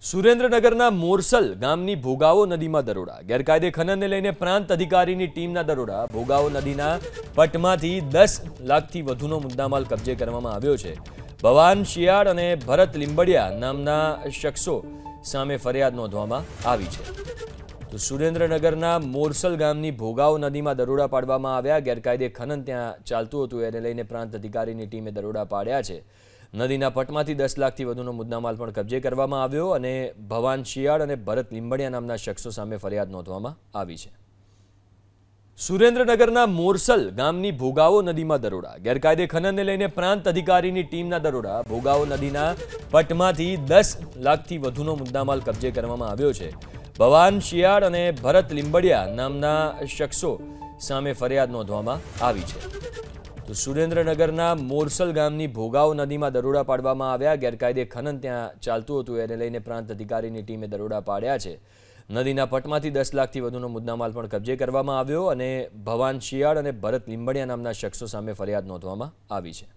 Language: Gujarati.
સુરેન્દ્રનગરના મોરસલ ગામની ભોગાવો નદીમાં દરોડા ગેરકાયદે ખનનને લઈને પ્રાંત અધિકારીની ટીમના દરોડા ભોગાવો નદીના પટમાંથી 10 લાખથી વધુનો મુદ્દામાલ કબજે કરવામાં આવ્યો છે। ભવાન શિયાળ અને ભરત લીંબડિયા નામના શખ્સો સામે ફરિયાદ નોંધવામાં આવી છે। તો સુરેન્દ્રનગરના મોરસલ ગામની ભોગાવો નદીમાં દરોડા પાડવામાં આવ્યા। ગેરકાયદે ખનન ત્યાં ચાલતું હતું એને લઈને પ્રાંત અધિકારીની ટીમે દરોડા પાડ્યા છે। નદીના પટમાંથી 10 લાખથી વધુનો મુદ્દામાલ પણ કબજે કરવામાં આવ્યો અને ભવાન શિયાળ અને ભરત લીંબડિયા નામના શખ્સો સામે ફરિયાદ નોંધવામાં આવી છે। સુરેન્દ્રનગરના મોરસલ ગામની ભોગાવો નદીમાં દરોડા ગેરકાયદે ખનનને લઈને પ્રાંત અધિકારીની ટીમના દરોડા ભોગાવો નદીના પટમાંથી 10 લાખથી વધુનો મુદ્દામાલ કબજે કરવામાં આવ્યો છે। ભવાન શિયાળ અને ભરત લીંબડિયા નામના શખ્સો સામે ફરિયાદ નોંધવામાં આવી છે। તો સુરેન્દ્રનગરના મોરસલ ગામની ભોગાવો નદીમાં દરોડા પાડવામાં આવ્યા। ગેરકાયદે ખનન ત્યાં ચાલતું હતું એને લઈને પ્રાંત અધિકારીની ટીમે દરોડા પાડ્યા છે। નદીના પટમાંથી 10 લાખથી વધુનો મુદ્દામાલ પણ કબજે કરવામાં આવ્યો અને ભવાન શિયાળ અને ભરત લીંબડિયા નામના શખ્સો સામે ફરિયાદ નોંધવામાં આવી છે।